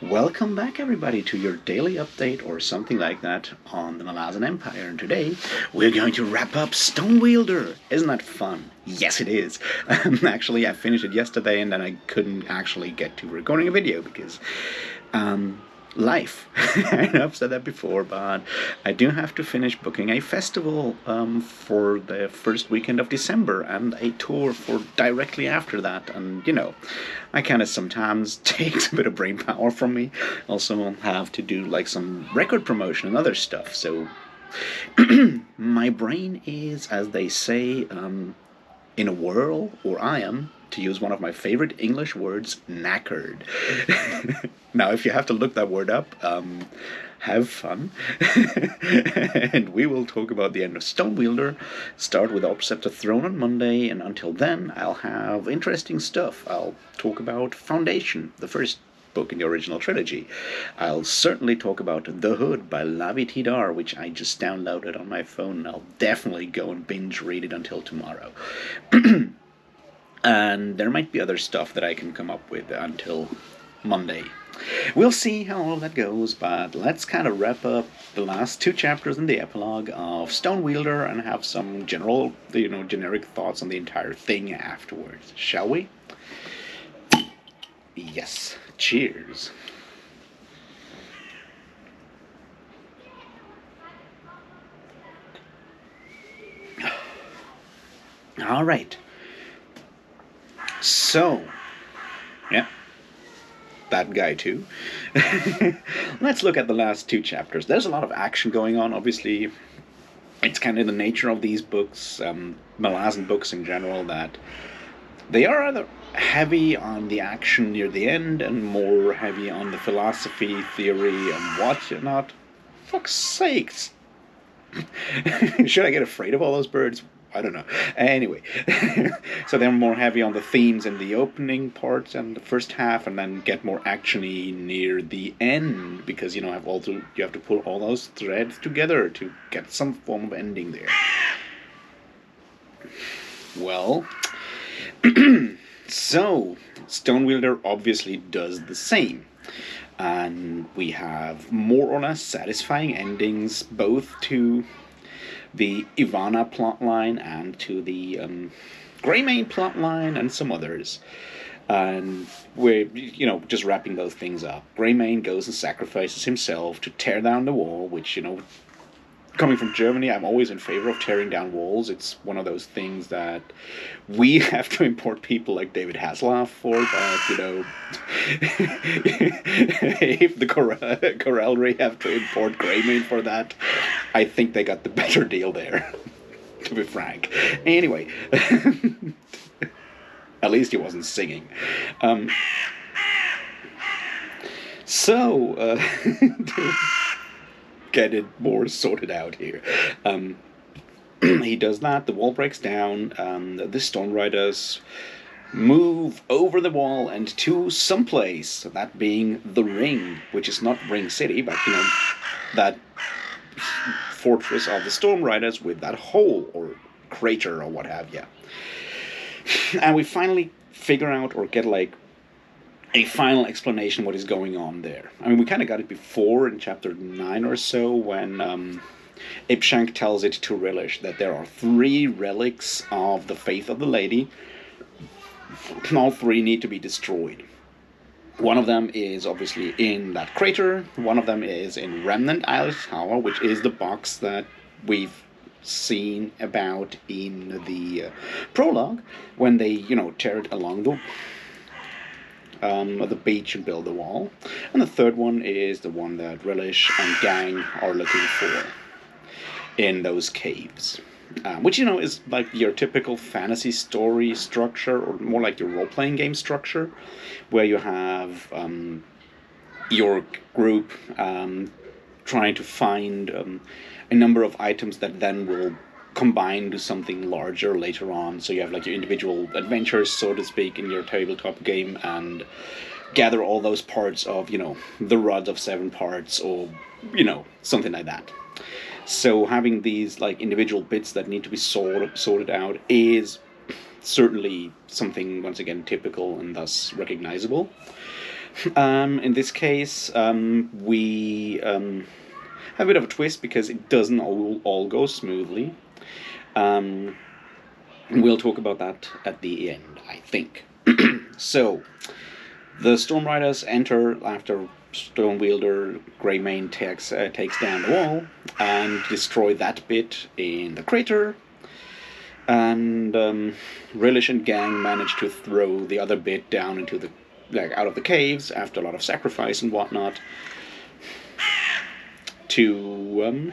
Welcome back, everybody, to your daily update or something like that on the Malazan Empire. And today we're going to wrap up Stonewielder. Isn't that fun? Yes, it is. Actually, I finished it yesterday and then I couldn't actually get to recording a video because life. I've said that before, but I do have to finish booking a festival for the first weekend of December and a tour for directly after that. And I kind of sometimes takes a bit of brain power from me. Also, have to do like some record promotion and other stuff. So my brain is, as they say, in a whirl, or I am, to use one of my favorite English words, knackered. Now, if you have to look that word up, have fun. And we will talk about the end of Stonewielder, start with Opposite the Throne on Monday, and until then, I'll have interesting stuff. I'll talk about Foundation, the first book in the original trilogy. I'll certainly talk about The Hood by Lavi Tidar, which I just downloaded on my phone, and I'll definitely go and binge read it until tomorrow. And there might be other stuff that I can come up with until Monday. We'll see how all of that goes, but let's kind of wrap up the last two chapters in the epilogue of Stonewielder and have some generic thoughts on the entire thing afterwards, shall we? Yes. Cheers. All right. So, yeah, that guy too. Let's look at the last two chapters. There's a lot of action going on, obviously. It's kind of the nature of these books, Malazan books in general, that they are rather heavy on the action near the end and more heavy on the philosophy, theory, and whatnot. Fuck's sakes. Should I get afraid of all those birds? I don't know. Anyway, so they're more heavy on the themes in the opening parts and the first half, and then get more actiony near the end because you have to put all those threads together to get some form of ending there. Well, so Stonewielder obviously does the same. And we have more or less satisfying endings both to the Ivana plotline and to the Greymane plotline and some others. And we're, just wrapping those things up. Greymane goes and sacrifices himself to tear down the wall, which, coming from Germany, I'm always in favor of tearing down walls. It's one of those things that we have to import people like David Hasselhoff for, but, if the Corelry have to import Greymane for that, I think they got the better deal there, to be frank. Anyway, at least he wasn't singing. Get it more sorted out here. He does that, the wall breaks down, the Stone Riders move over the wall and to someplace, that being the Ring, which is not Ring City, but, that fortress of the Storm Riders with that hole or crater or what have you. And we finally figure out or get a final explanation what is going on there. I mean, we kind of got it before in chapter 9 or so when Ipshank tells it to Relish that there are 3 relics of the Faith of the Lady. All 3 need to be destroyed. One of them is obviously in that crater. One of them is in Remnant Isle Tower, which is the box that we've seen about in the prologue when they, tear it along the beach and build the wall. And the third one is the one that Relish and gang are looking for in those caves. Which, is like your typical fantasy story structure, or more like your role-playing game structure, where you have your group trying to find a number of items that then will combine to something larger later on. So you have your individual adventures, so to speak, in your tabletop game, and gather all those parts of, the Rods of 7 parts, or, something like that. So having these individual bits that need to be sorted out is certainly something, once again, typical and thus recognizable. In this case, we have a bit of a twist because it doesn't all go smoothly. Um, we'll talk about that at the end, I think. So, the Storm Riders enter after Stonewielder Greymane takes down the wall and destroy that bit in the crater. And Relish and gang manage to throw the other bit down into the out of the caves after a lot of sacrifice and whatnot to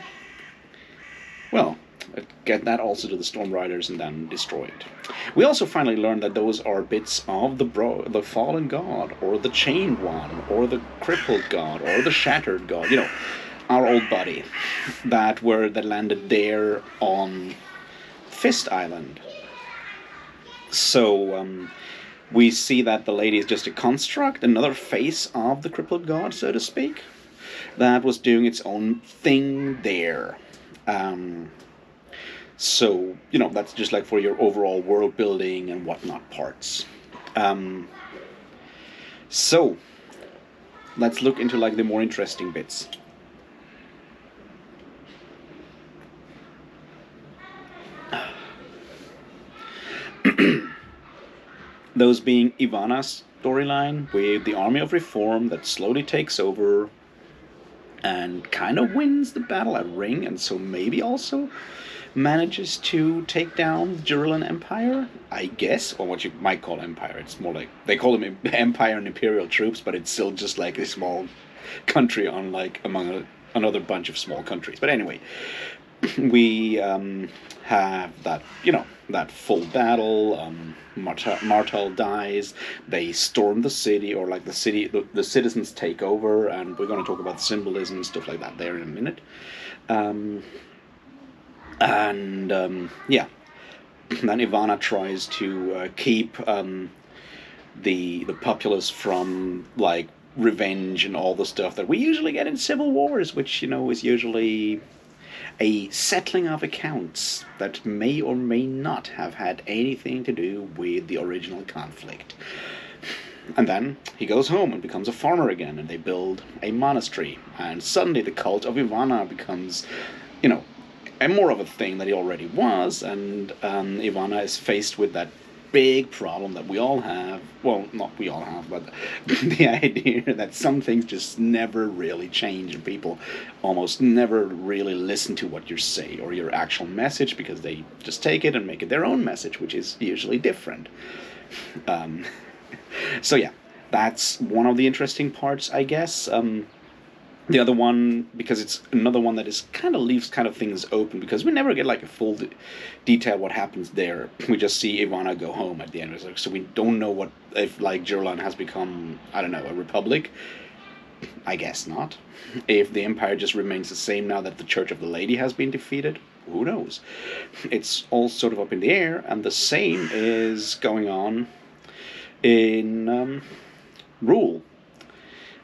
well, get that also to the Storm Riders and then destroy it. We also finally learned that those are bits of the fallen god, or the chained one, or the crippled god, or the shattered god. You know, our old buddy that landed there on Fist Island. So we see that the lady is just a construct, another face of the crippled god, so to speak, that was doing its own thing there. So, you know, that's just like for your overall world building and whatnot parts. So, let's look into like the more interesting bits. Those being Ivana's storyline with the Army of Reform that slowly takes over and kind of wins the battle at Ring, and so maybe also manages to take down the Malazan Empire, I guess, or what you might call Empire. It's more like, they call them Empire and Imperial troops, but it's still just like a small country on like among another bunch of small countries. But anyway, we have that, you know, that full battle. Martel dies. They storm the city, or like the citizens take over, and we're going to talk about the symbolism and stuff like that there in a minute. Yeah, then Ivana tries to keep the populace from like revenge and all the stuff that we usually get in civil wars, which, you know, is usually a settling of accounts that may or may not have had anything to do with the original conflict. And then he goes home and becomes a farmer again, and they build a monastery, and suddenly the cult of Ivana becomes, you know, a more of a thing that he already was, and Ivana is faced with that big problem that we all have. Well, not we all have, but the idea that some things just never really change, and people almost never really listen to what you say or your actual message, because they just take it and make it their own message, which is usually different. So yeah, that's one of the interesting parts, I guess. The other one, because it's another one that is kind of leaves kind of things open, because we never get like a full detail what happens there. We just see Ivana go home at the end. So we don't know what, if like Jerlan has become, I don't know, a republic. I guess not. If the Empire just remains the same now that the Church of the Lady has been defeated, who knows? It's all sort of up in the air, and the same is going on in Rule,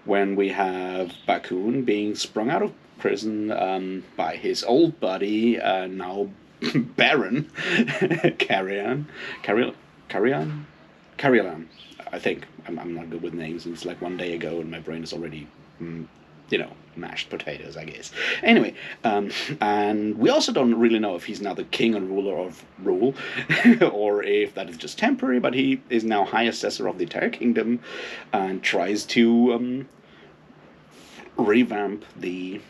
when we have Bakun being sprung out of prison by his old buddy, now Baron Carrion, I think. I'm not good with names. It's like one day ago, and my brain is already, you know, mashed potatoes, I guess. Anyway, and we also don't really know if he's now the king and ruler of Rule, or if that is just temporary, but he is now high assessor of the entire kingdom, and tries to revamp the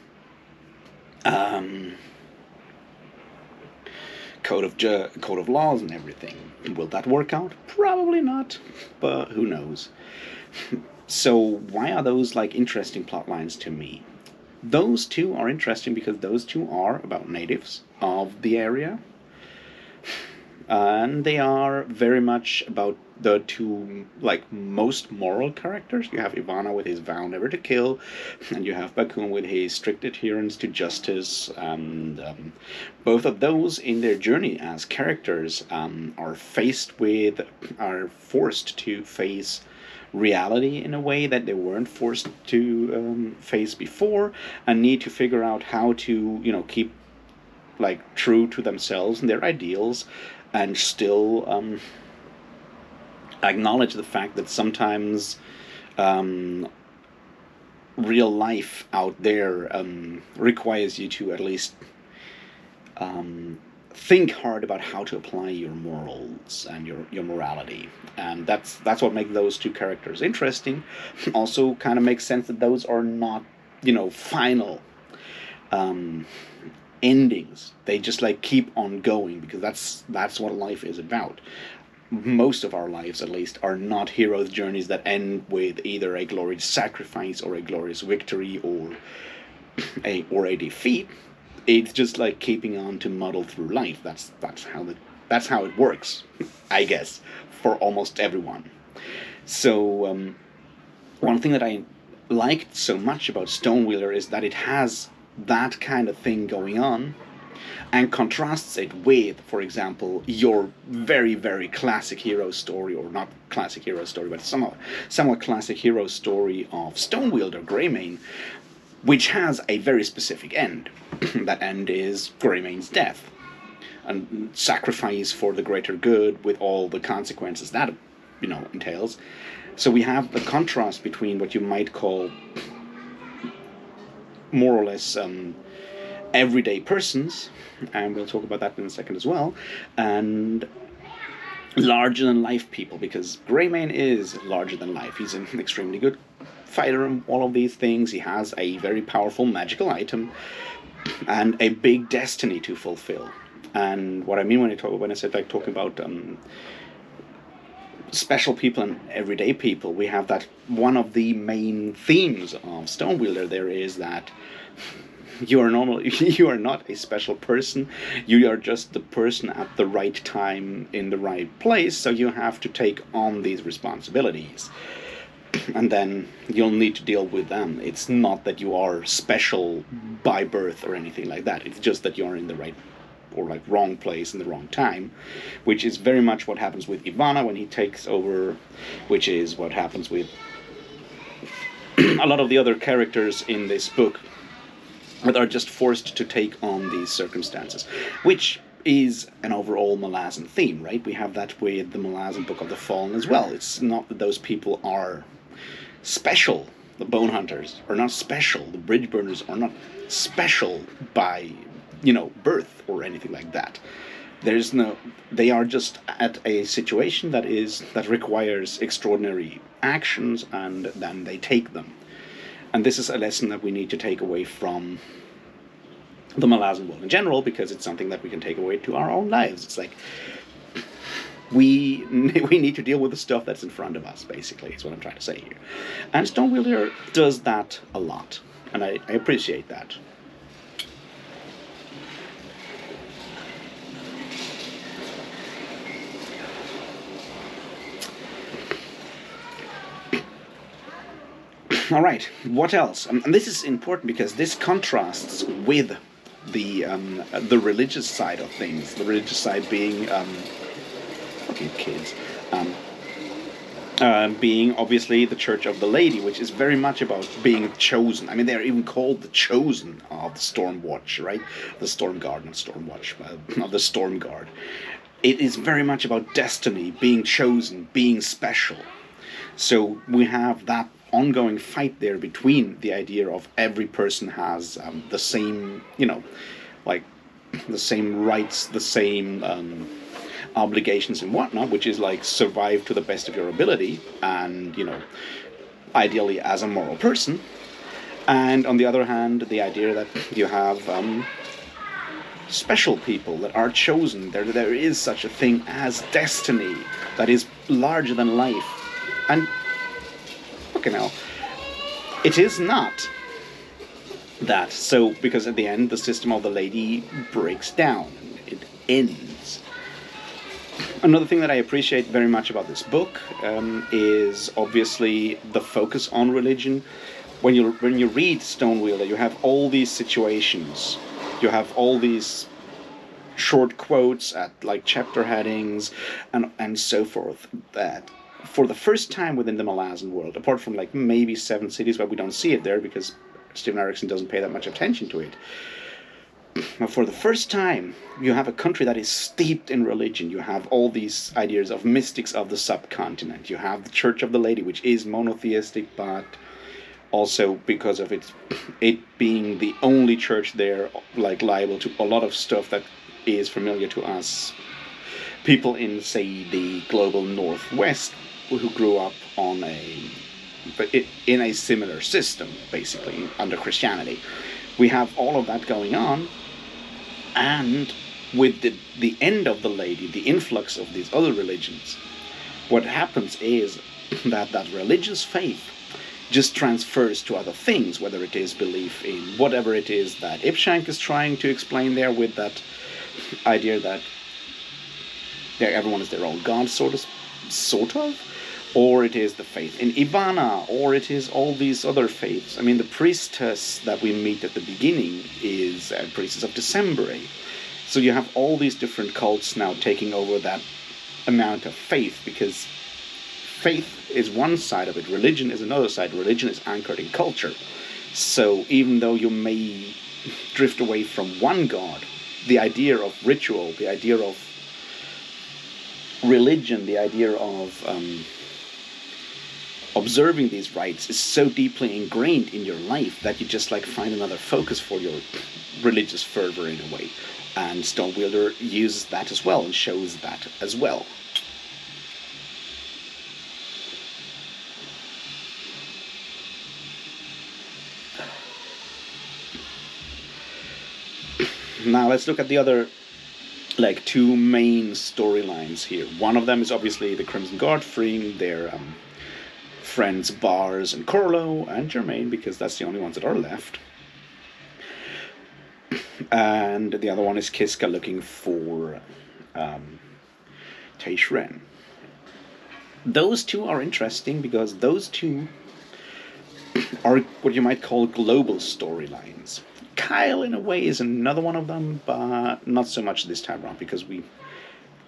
code of laws and everything. Will that work out? Probably not, but who knows. So why are those like interesting plot lines to me? Those two are interesting because those two are about natives of the area, and they are very much about the two like most moral characters. You have Ivana with his vow never to kill, and you have Bakun with his strict adherence to justice, and both of those in their journey as characters are forced to face reality in a way that they weren't forced to face before, and need to figure out how to, you know, keep like true to themselves and their ideals, and still acknowledge the fact that sometimes um, real life out there requires you to at least think hard about how to apply your morals and your morality, and that's what makes those two characters interesting. Also, kind of makes sense that those are not, final um, endings. They just like keep on going, because that's what life is about. Most of our lives, at least, are not hero's journeys that end with either a glorious sacrifice or a glorious victory or a defeat. It's just like keeping on to muddle through life. That's how it works, I guess, for almost everyone. So one thing that I liked so much about Stonewielder is that it has that kind of thing going on, and contrasts it with, for example, your very, very classic hero story, or not classic hero story, but somewhat classic hero story of Stonewielder, Greymane, which has a very specific end. That end is Greymane's death, and sacrifice for the greater good, with all the consequences that entails. So we have the contrast between what you might call more or less everyday persons, and we'll talk about that in a second as well, and larger than life people, because Greymane is larger than life. He's an extremely good fighter and all of these things. He has a very powerful magical item and a big destiny to fulfill. And what I mean when I said like talking about special people and everyday people, we have that one of the main themes of Stonewielder there is that you are not a special person. You are just the person at the right time in the right place. So you have to take on these responsibilities, and then you'll need to deal with them. It's not that you are special by birth or anything like that. It's just that you're in the right or like wrong place in the wrong time, which is very much what happens with Ivana when he takes over, which is what happens with a lot of the other characters in this book that are just forced to take on these circumstances, which is an overall Malazan theme, right? We have that with the Malazan Book of the Fallen as well. It's not that those people are special. The Bone Hunters are not special. The Bridge Burners are not special by, birth or anything like that. They are just at a situation that requires extraordinary actions, and then they take them. And this is a lesson that we need to take away from the Malazan world in general, because it's something that we can take away to our own lives. It's like we need to deal with the stuff that's in front of us, basically, is what I'm trying to say here. And Stonewielder does that a lot, and I appreciate that. All right, what else? And this is important because this contrasts with the religious side of things. The religious side being fucking kids, being obviously the Church of the Lady, which is very much about being chosen. I mean, they're even called the Chosen of the Stormwatch, right? The Storm Guard, not Stormwatch, of the Storm Guard. It is very much about destiny, being chosen, being special. So we have that ongoing fight there between the idea of every person has the same, like the same rights, the same obligations and whatnot, which is like survive to the best of your ability and, ideally as a moral person. And on the other hand, the idea that you have special people that are chosen. There is such a thing as destiny that is larger than life. And fucking hell, it is not that. So, because at the end, the system of the lady breaks down. It ends. Another thing that I appreciate very much about this book is obviously the focus on religion. When you read Stonewielder, you have all these situations. You have all these short quotes at like chapter headings and so forth that for the first time within the Malazan world, apart from like maybe 7 cities where we don't see it there because Steven Erikson doesn't pay that much attention to it, for the first time, you have a country that is steeped in religion. You have all these ideas of mystics of the subcontinent. You have the Church of the Lady, which is monotheistic, but also because of it being the only church there, like liable to a lot of stuff that is familiar to us people in, say, the global northwest who grew up on in a similar system, basically under Christianity. We have all of that going on, and with the end of the Lady, the influx of these other religions, what happens is that religious faith just transfers to other things, whether it is belief in whatever it is that Ibshank is trying to explain there with that idea that everyone is their own god, sort of, or it is the faith in Ivana, or it is all these other faiths. I mean, the priestess that we meet at the beginning is a priestess of December. So you have all these different cults now taking over that amount of faith, because faith is one side of it, religion is another side. Religion is anchored in culture. So even though you may drift away from one god, the idea of ritual, the idea of religion, the idea of observing these rites is so deeply ingrained in your life that you just like find another focus for your religious fervor in a way. And Stonewielder uses that as well and shows that as well. Now let's look at the other two main storylines here. One of them is obviously the Crimson Guard freeing their friends Bars and Corlo and Germain, because that's the only ones that are left. And the other one is Kiska looking for Teishren. Those two are interesting because those two are what you might call global storylines. Kyle, in a way, is another one of them, but not so much this time around because we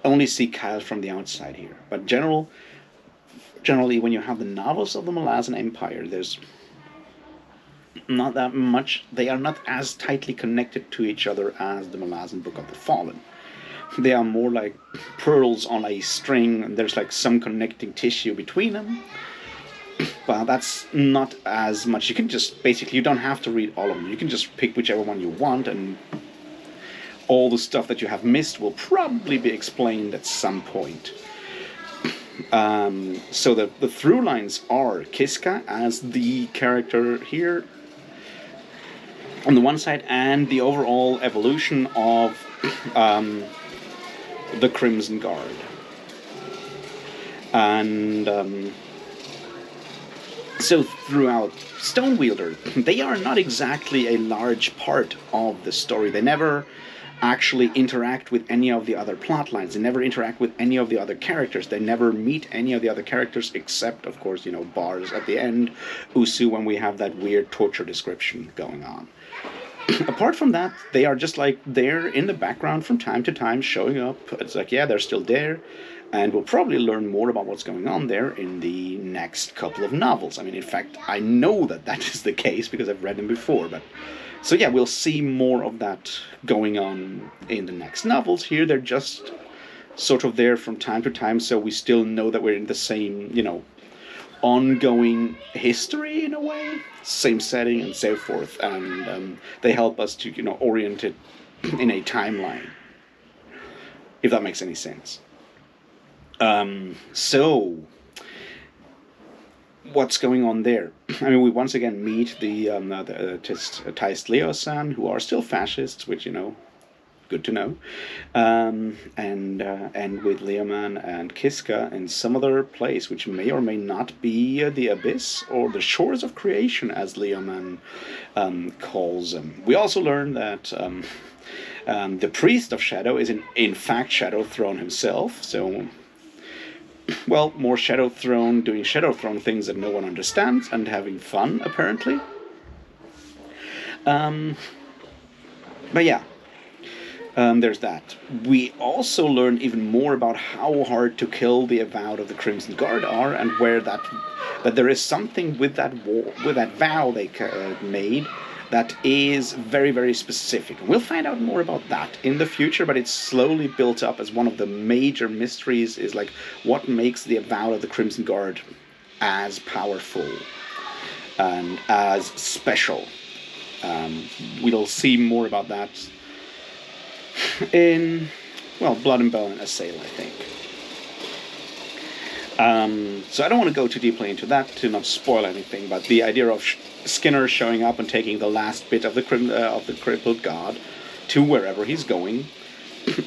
only see Kyle from the outside here. But generally, when you have the novels of the Malazan Empire, there's not that much. They are not as tightly connected to each other as the Malazan Book of the Fallen. They are more like pearls on a string, and there's like some connecting tissue between them. But that's not as much. You can just basically, you don't have to read all of them. You can just pick whichever one you want, and all the stuff that you have missed will probably be explained at some point. So the through lines are Kiska as the character here on the one side, and the overall evolution of the Crimson Guard. And so throughout Stonewielder, they are not exactly a large part of the story. They never actually interact with any of the other plot lines. They never interact with any of the other characters. They never meet any of the other characters except, of course, Bars at the end, Usu when we have that weird torture description going on. Apart from that, they are just like there in the background from time to time, showing up. It's like, yeah, they're still there. And we'll probably learn more about what's going on there in the next couple of novels. I mean, in fact, I know that is the case because I've read them before. But so yeah, we'll see more of that going on in the next novels. Here, they're just sort of there from time to time, so we still know that we're in the same, ongoing history in a way, same setting and so forth. And they help us to, orient it in a timeline, if that makes any sense. So, what's going on there? I mean, we once again meet the Taist Leo-san, who are still fascists, which, good to know. And with Leoman and Kiska in some other place, which may or may not be the Abyss or the Shores of Creation, as Leoman calls them. We also learn that the Priest of Shadow is in fact Shadow Throne himself, so... Well, more Shadow Throne, doing Shadow Throne things that no one understands and having fun, apparently. But yeah, there's that. We also learn even more about how hard to kill the Avowed of the Crimson Guard are, and where that there is something with that vow they made that is very, very specific. And we'll find out more about that in the future, but it's slowly built up as one of the major mysteries, is like what makes the Avowed of the Crimson Guard as powerful and as special. We'll see more about that in, well, Blood and Bone and Assail, I think. So I don't want to go too deeply into that to not spoil anything, but the idea of Skinner showing up and taking the last bit of the crippled god to wherever he's going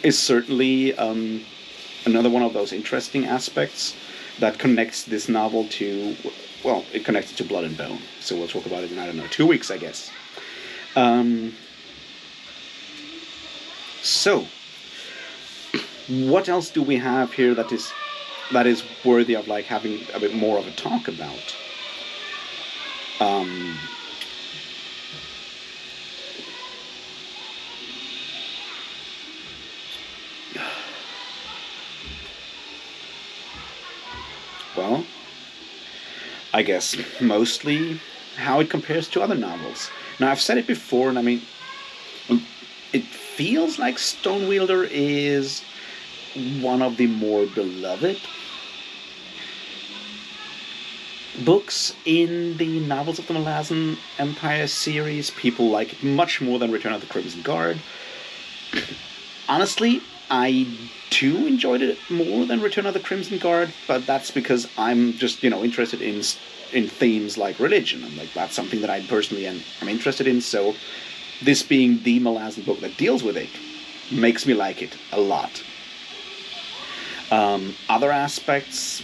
is certainly another one of those interesting aspects that connects this novel to, well, it connects it to Blood and Bone. So we'll talk about it in, I don't know, 2 weeks, I guess. So, what else do we have here that is worthy of like having a bit more of a talk about? Well, I guess mostly how it compares to other novels. Now, I've said it before, and I mean, it feels like Stonewielder is one of the more beloved books in the Novels of the Malazan Empire series. People like it much more than Return of the Crimson Guard. Honestly, I too enjoyed it more than Return of the Crimson Guard, but that's because I'm just, interested in themes like religion, and like that's something that I personally am interested in. So this being the Malazan book that deals with it makes me like it a lot. Other aspects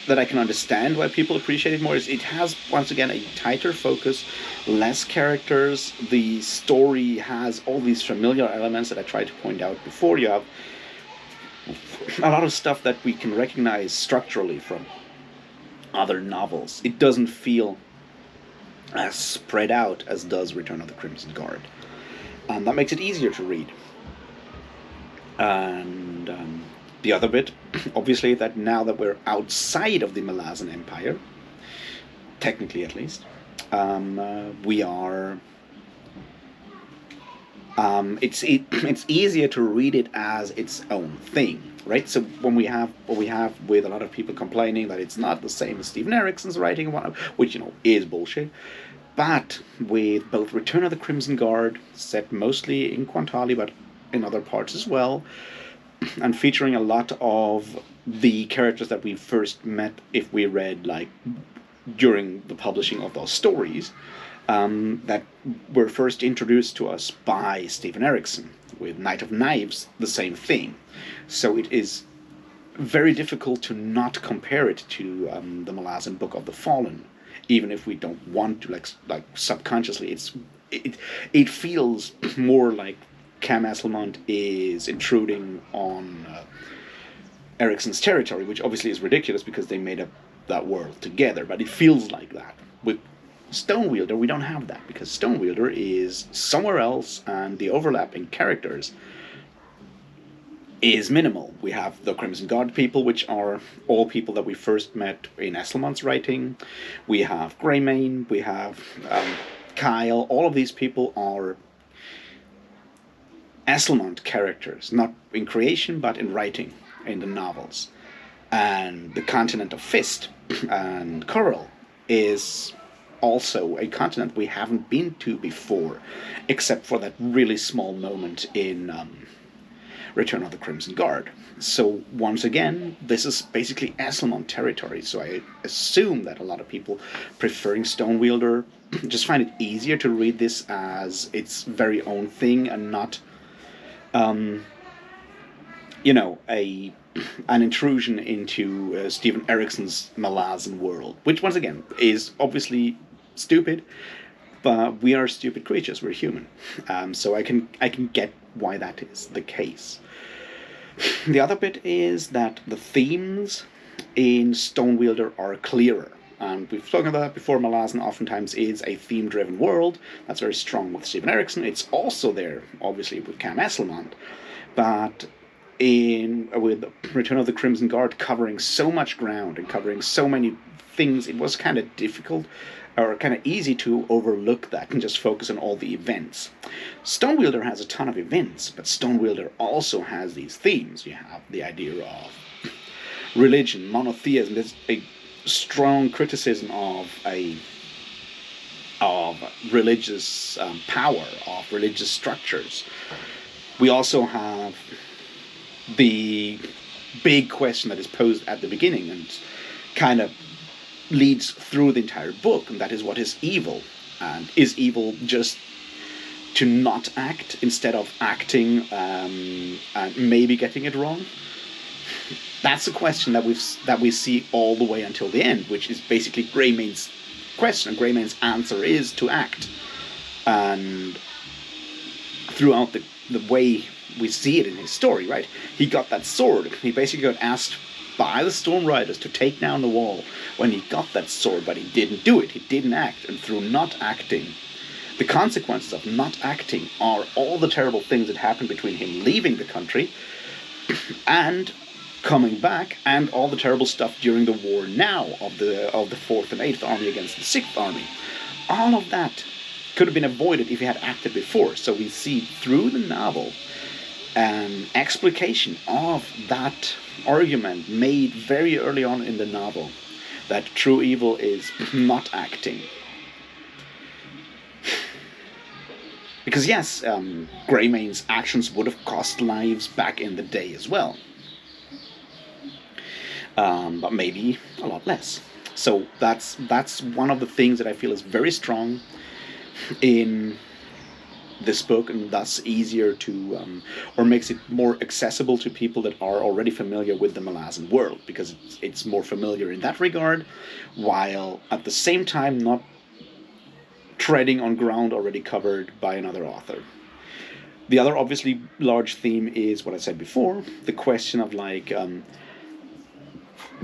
that I can understand why people appreciate it more is it has, once again, a tighter focus, less characters. The story has all these familiar elements that I tried to point out before. You have a lot of stuff that we can recognize structurally from other novels. It doesn't feel as spread out as does Return of the Crimson Guard. And that makes it easier to read. And the other bit, obviously, that now that we're outside of the Malazan Empire, technically at least, we are... it's easier to read it as its own thing, right? So when we have what we have with a lot of people complaining that it's not the same as Stephen Erickson's writing, which is bullshit, but with both Return of the Crimson Guard, set mostly in Quantali but in other parts as well, and featuring a lot of the characters that we first met if we read like during the publishing of those stories, that were first introduced to us by Stephen Erickson. With Night of Knives, the same thing. So it is very difficult to not compare it to the Malazan Book of the Fallen, even if we don't want to, like subconsciously. It feels more like Cam Esslemont is intruding on Erickson's territory, which obviously is ridiculous because they made up that world together, but it feels like that. With Stonewielder, we don't have that, because Stonewielder is somewhere else, and the overlapping characters is minimal. We have the Crimson Guard people, which are all people that we first met in Esslemont's writing. We have Greymane, we have Kyle. All of these people are Esslemont characters, not in creation, but in writing, in the novels. And the continent of Fist and Coral is also a continent we haven't been to before, except for that really small moment in Return of the Crimson Guard. So once again, this is basically Esslemont territory, so I assume that a lot of people preferring Stonewielder just find it easier to read this as its very own thing and not an intrusion into Stephen Erickson's Malazan world, which once again is obviously stupid, but we are stupid creatures. We're human, so I can get why that is the case. The other bit is that the themes in Stonewielder are clearer. And we've spoken about that before. Malazan oftentimes is a theme-driven world. That's very strong with Stephen Erickson. It's also there, obviously, with Cam Esslemont. But with Return of the Crimson Guard covering so much ground and covering so many things, it was kind of difficult or kind of easy to overlook that and just focus on all the events. Stonewielder has a ton of events, but Stonewielder also has these themes. You have the idea of religion, monotheism. There's a strong criticism of religious power, of religious structures. We also have the big question that is posed at the beginning and kind of leads through the entire book, and that is, what is evil? And is evil just to not act instead of acting and maybe getting it wrong? That's a question that we see all the way until the end, which is basically Greymane's question. Greymane's answer is to act. And throughout the way we see it in his story, right? He got that sword. He basically got asked by the Storm Riders to take down the wall when he got that sword, but he didn't do it. He didn't act. And through not acting, the consequences of not acting are all the terrible things that happened between him leaving the country and coming back, and all the terrible stuff during the war now of the 4th and 8th Army against the 6th Army. All of that could have been avoided if he had acted before. So we see through the novel an explication of that argument made very early on in the novel, that true evil is not acting. Because yes, Greymane's actions would have cost lives back in the day as well. But maybe a lot less. So that's one of the things that I feel is very strong in this book, and thus easier to, or makes it more accessible to people that are already familiar with the Malazan world, because it's more familiar in that regard, while at the same time not treading on ground already covered by another author. The other obviously large theme is what I said before, the question of like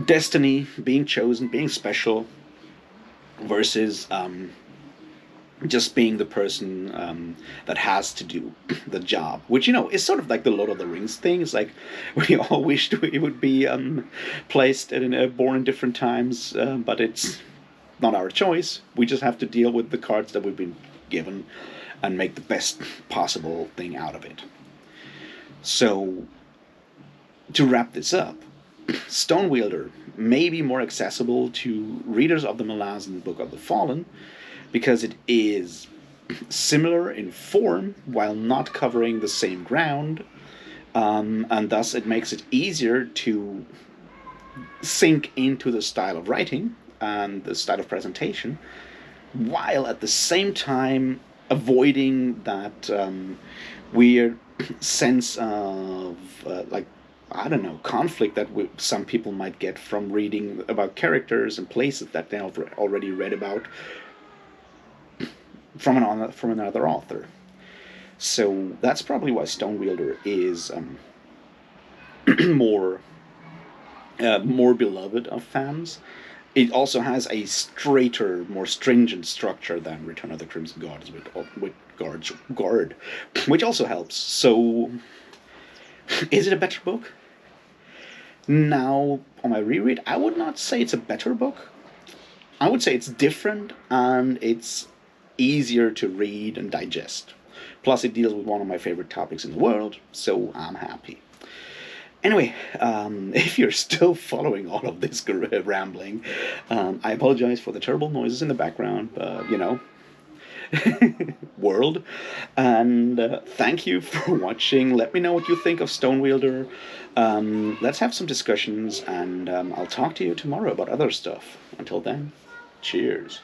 destiny, being chosen, being special, versus just being the person that has to do the job, which, you know, is sort of like the Lord of the Rings thing. It's like we all wished we would be placed born in different times, but it's not our choice. We just have to deal with the cards that we've been given and make the best possible thing out of it. So, to wrap this up, Stonewielder may be more accessible to readers of the Malazan Book of the Fallen, because it is similar in form while not covering the same ground, and thus it makes it easier to sink into the style of writing and the style of presentation, while at the same time avoiding that weird sense of conflict that some people might get from reading about characters and places that they have already read about from another author. So that's probably why Stonewielder is more beloved of fans. It also has a straighter, more stringent structure than Return of the Crimson Guards with Guard, which also helps. So, is it a better book? Now, on my reread, I would not say it's a better book. I would say it's different and it's easier to read and digest. Plus, it deals with one of my favorite topics in the world, so I'm happy. Anyway, if you're still following all of this rambling, I apologize for the terrible noises in the background, world. And thank you for watching. Let me know what you think of Stonewielder. Let's have some discussions, and I'll talk to you tomorrow about other stuff. Until then, cheers.